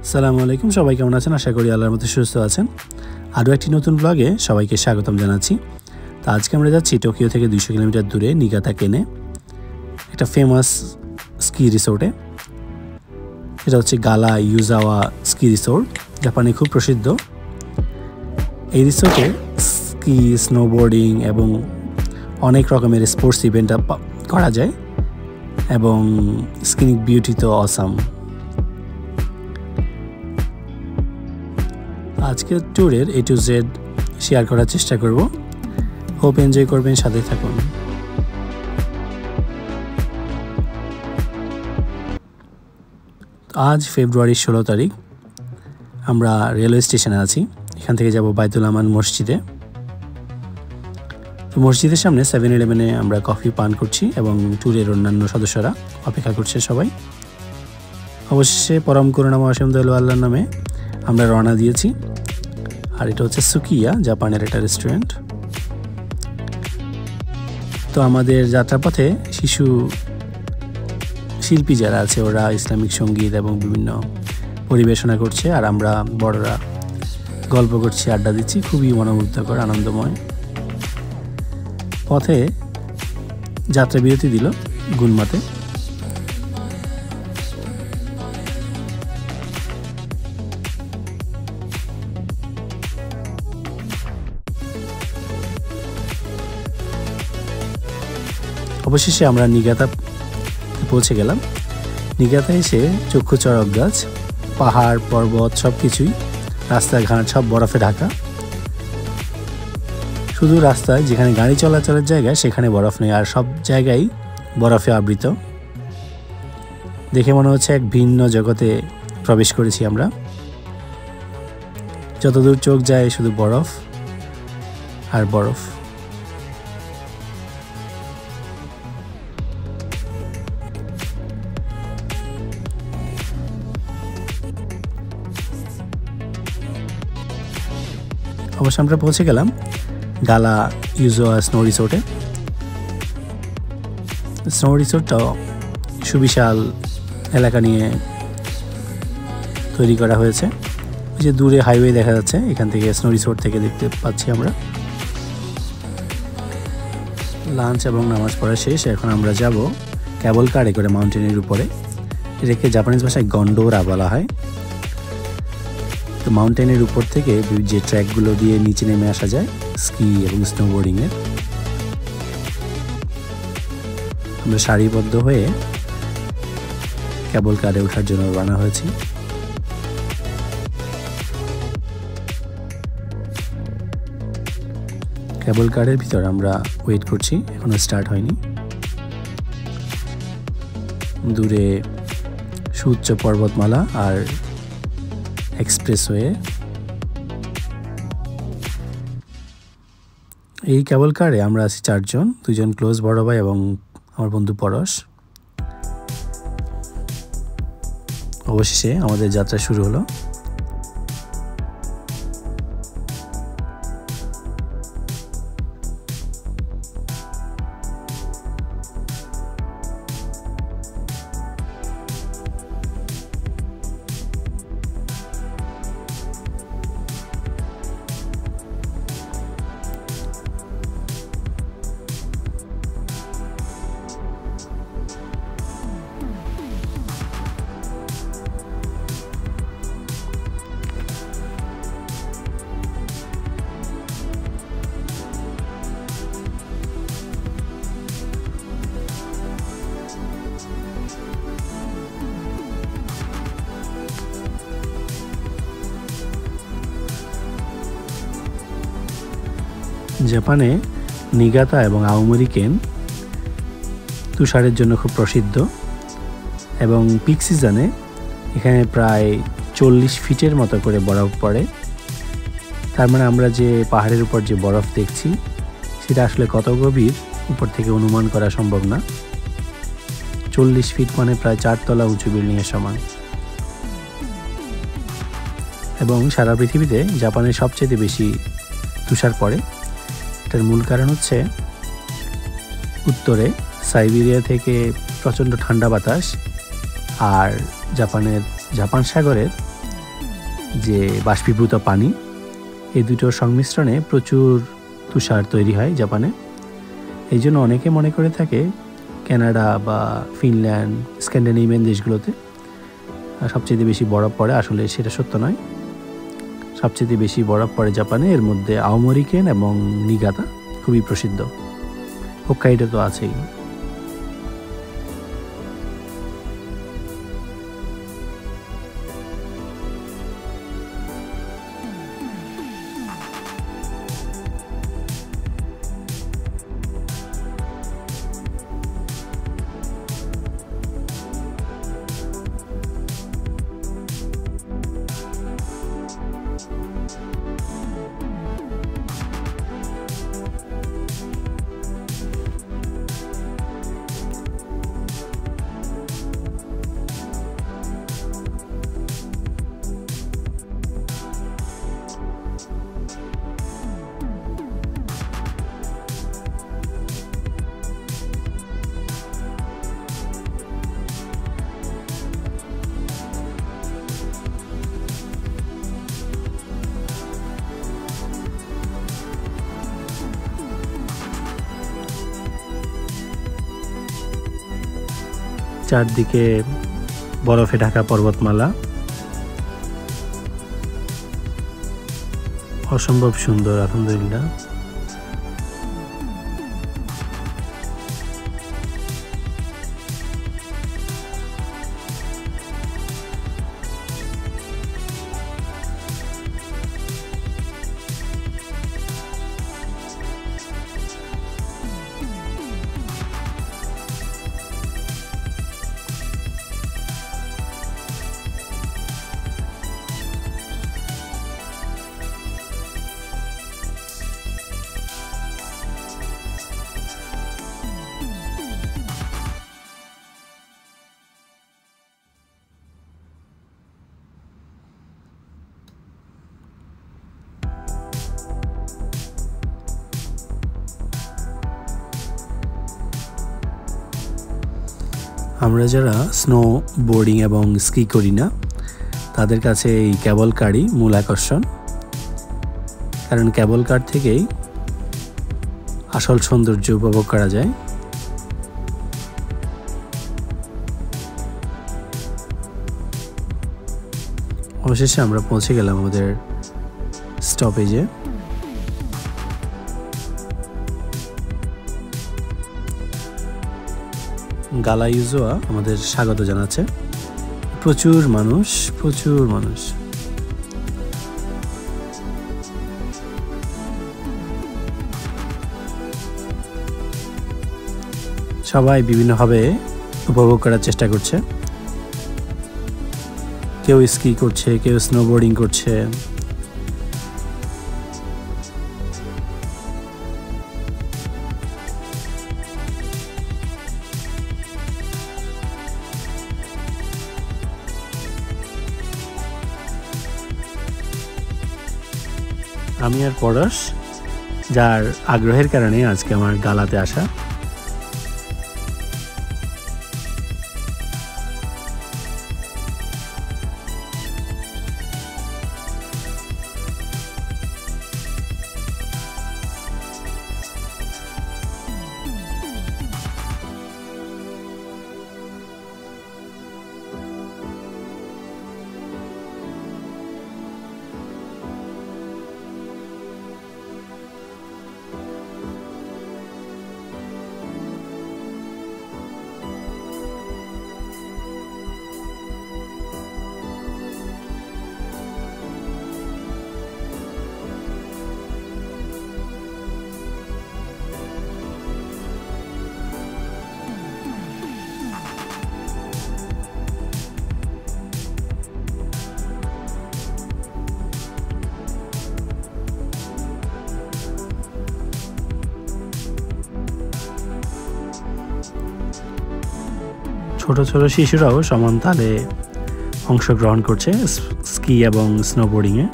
আসসালামু আলাইকুম, সবাই কেমন আছেন? আশা করি আল্লাহর মতো সুস্থ আছেন। আরও একটি নতুন ব্লগে সবাইকে স্বাগতম জানাচ্ছি। তো আজকে আমরা যাচ্ছি টোকিও থেকে 200 কিলোমিটার দূরে নিগাতা কেনে, একটা ফেমাস স্কি রিসোর্টে। এটা হচ্ছে গালা ইউজাওয়া স্কি রিসোর্ট, জাপানে খুব প্রসিদ্ধ। এই রিসোর্টে স্কি, স্নোবোর্ডিং এবং অনেক রকমের স্পোর্টস ইভেন্ট করা যায় এবং স্কিনিক বিউটি তো অসাম। আজকের ট্যুরের A to Z শেয়ার করার চেষ্টা করব। হোপ এনজয় করবেন, সাথে থাকুন। আজ ফেব্রুয়ারি 16 তারিখ। আমরা রেলওয়ে স্টেশনে আছি। এখান থেকে যাব বাইতুল আমান মসজিদে। তো মসজিদের সামনে 7-Eleven আমরা কফি পান করছি এবং ট্যুরের অন্যান্য সদস্যরা অপেক্ষা করছে সবাই। অবশেষে পরম করুণাময় অসীম দয়ালু আল্লাহর নামে আমরা রওনা দিয়েছি। আর এটা হচ্ছে সুকিয়া, জাপানের একটা রেস্টুরেন্ট। তো আমাদের যাত্রাপথে শিশু শিল্পী যারা আছে ওরা ইসলামিক সঙ্গীত এবং বিভিন্ন পরিবেশনা করছে, আর আমরা বড়রা গল্প করছি, আড্ডা দিচ্ছি। খুবই মনোমুগ্ধকর, আনন্দময়। পথে যাত্রা বিরতি দিল গুনমাতে। অবশেষে আমরা নিগাতা পৌঁছে গেলাম। নিগাতা এসে চক্ষু চড়ক গাছ, পাহাড়, পর্বত সব কিছুই, রাস্তাঘাট সব বরফে ঢাকা। শুধু রাস্তায় যেখানে গাড়ি চলাচলের জায়গা সেখানে বরফ নেই, আর সব জায়গায় বরফে আবৃত। দেখে মনে হচ্ছে এক ভিন্ন জগতে প্রবেশ করেছি আমরা। যতদূর চোখ যায় শুধু বরফ আর বরফ। অবশ্য আমরা পৌঁছে গেলাম গালা ইউজাওয়া স্নো রিসোর্টে। স্নো রিসোর্টটাও সুবিশাল এলাকা নিয়ে তৈরি করা হয়েছে। ওই যে দূরে হাইওয়ে দেখা যাচ্ছে, এখান থেকে স্নো রিসোর্ট থেকে দেখতে পাচ্ছি আমরা। লাঞ্চ এবং নামাজ পড়া শেষ। এখন আমরা যাব ক্যাবল কারে করে মাউন্টেনের উপরে। এটাকে জাপানিজ ভাষায় গন্ডোরা বলা হয়। তো মাউন্টেনের উপর থেকে যে ট্র্যাকগুলো দিয়ে নিচে নেমে আসা যায় স্কি এবং স্নোবোর্ডিংয়ের। আমরা সারিবদ্ধ হয়ে ক্যাবল কারে ওঠার জন্য রওনা হয়েছি। ক্যাবল কারের ভিতর আমরা ওয়েট করছি, এখনো স্টার্ট হয়নি। দূরে সুউচ্চ পর্বতমালা আর এক্সপ্রেসওয়ে। এই ক্যাবল কারে আমরা আছি 4 জন, 2 জন ক্লোজ বড় ভাই এবং আমার বন্ধু পরশ। অবশেষে আমাদের যাত্রা শুরু হলো। জাপানে নিগাতা এবং আওমোরি কেন তুষারের জন্য খুব প্রসিদ্ধ এবং পিক সিজনে এখানে প্রায় 40 ফিটের মতো করে বরফ পড়ে। তার মানে আমরা যে পাহাড়ের উপর যে বরফ দেখছি সেটা আসলে কত গভীর উপর থেকে অনুমান করা সম্ভব না। 40 ফিট মানে প্রায় 4 তলা উঁচু বিল্ডিংয়ের সমান। এবং সারা পৃথিবীতে জাপানের সবচেয়ে বেশি তুষার পড়ে। এটার মূল কারণ হচ্ছে উত্তরে সাইবেরিয়া থেকে প্রচণ্ড ঠান্ডা বাতাস আর জাপান সাগরের যে বাষ্পীভূত পানি, এই দুটোর সংমিশ্রণে প্রচুর তুষার তৈরি হয় জাপানে। এই জন্য অনেকে মনে করে থাকে কানাডা বা ফিনল্যান্ড, স্ক্যান্ডিনেভিয়ান দেশগুলোতে সবচেয়ে বেশি বরফ পড়ে। আসলে সেটা সত্য নয়। সবচেয়ে বেশি বরফ পড়ে জাপানে। এর মধ্যে আওমোরি কেন এবং নিগাতা খুবই প্রসিদ্ধ। হোক্কাইডো তো আছেই। চারদিকে বরফে ঢাকা পর্বতমালা, অসম্ভব সুন্দর। আলহামদুলিল্লাহ। আমরা যারা স্নো বোর্ডিং এবং স্কি করি না, তাদের কাছে এই কেবল কারই মূল আকর্ষণ। কারণ কেবল কার থেকেই আসল সৌন্দর্য উপভোগ করা যায়। অবশেষে আমরা পৌঁছে গেলাম আমাদের স্টপেজে। গালাইউজোয়া আমাদের স্বাগত জানাচ্ছে। প্রচুর মানুষ, প্রচুর মানুষ। সবাই বিভিন্নভাবে উপভোগ করার চেষ্টা করছে। কেউ স্কি করছে, কেউ স্নোবোর্ডিং করছে। আমি আর পরশ, যার আগ্রহের কারণে আজকে আমার গালাতে আসা। ছোট ছোট শিশুরাও সমান তালে অংশগ্রহণ করছে স্কি এবং স্নোবোর্ডিংয়ে।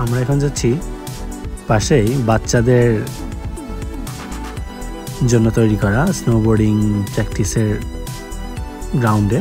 আমরা এখন যাচ্ছি পাশেই বাচ্চাদের জন্য তৈরি করা স্নোবোর্ডিং প্র্যাকটিসের গ্রাউন্ডে।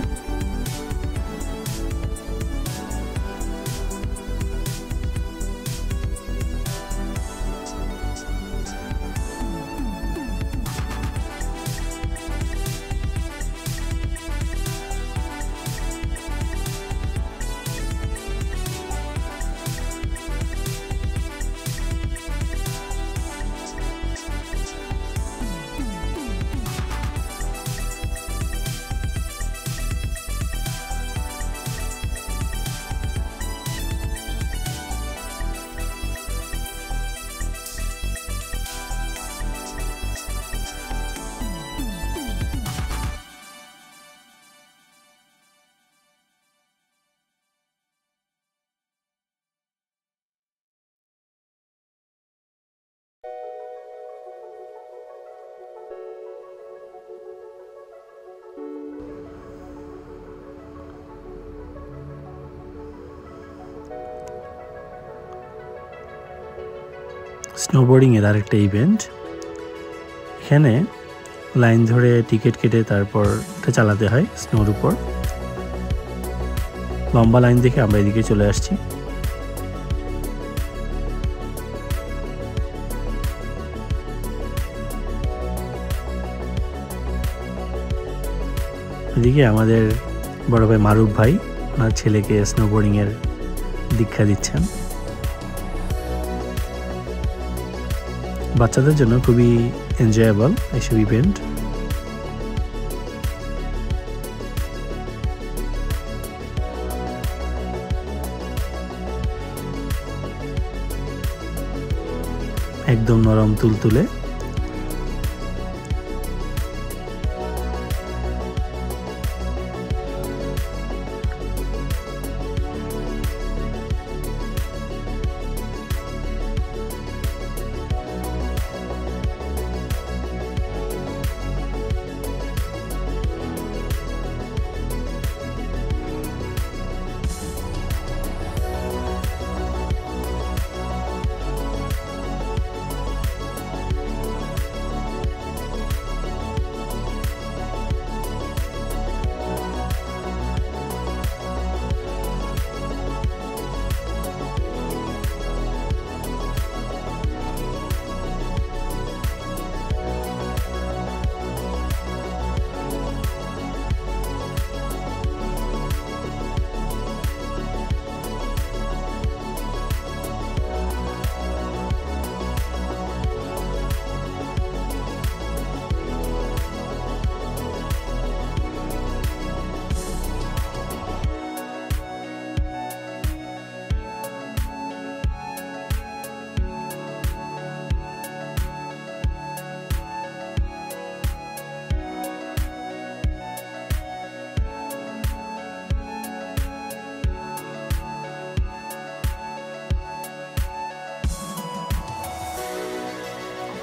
স্নোবোর্ডিং এর আরেকটা ইভেন্ট। এখানে লাইন ধরে টিকিট কেটে তারপর চালাতে হয় স্নোর উপর। লম্বা লাইন দেখে আমরা এদিকে চলে আসছি। এদিকে আমাদের বড় ভাই মারুফ ভাই ওনার ছেলেকে স্নোবোর্ডিং এর দীক্ষা দিচ্ছেন। বাচ্চাদের জন্য খুবই এনজয়েবল এইসব ইভেন্ট। একদম নরম তুলতুলে।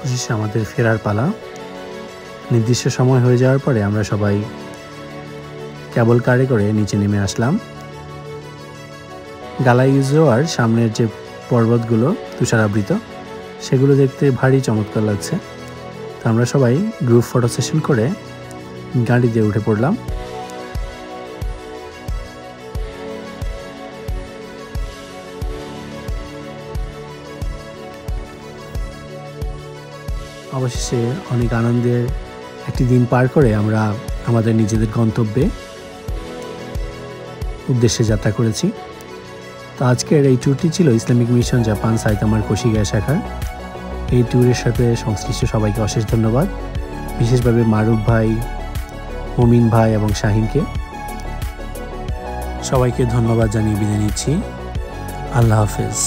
অবশেষে আমাদের ফেরার পালা। নির্দিষ্ট সময় হয়ে যাওয়ার পরে আমরা সবাই কেবল কারে করে নিচে নেমে আসলাম। গালাইজোয়ার সামনের যে পর্বতগুলো তুষারাবৃত, সেগুলো দেখতে ভারী চমৎকার লাগছে। তো আমরা সবাই গ্রুপ ফটো সেশন করে গাড়িতে উঠে পড়লাম। অবশেষে অনেক আনন্দের একটি দিন পার করে আমরা আমাদের নিজেদের গন্তব্যে উদ্দেশ্যে যাত্রা করেছি। তো আজকের এই ট্যুরটি ছিল ইসলামিক মিশন জাপান সাইতামার কোশিগায়া শাখার। এই ট্যুরের সাথে সংশ্লিষ্ট সবাইকে অশেষ ধন্যবাদ, বিশেষভাবে মারুফ ভাই, মমিন ভাই এবং শাহিনকে সবাইকে ধন্যবাদ জানিয়ে বিদায় নিচ্ছি। আল্লাহ হাফেজ।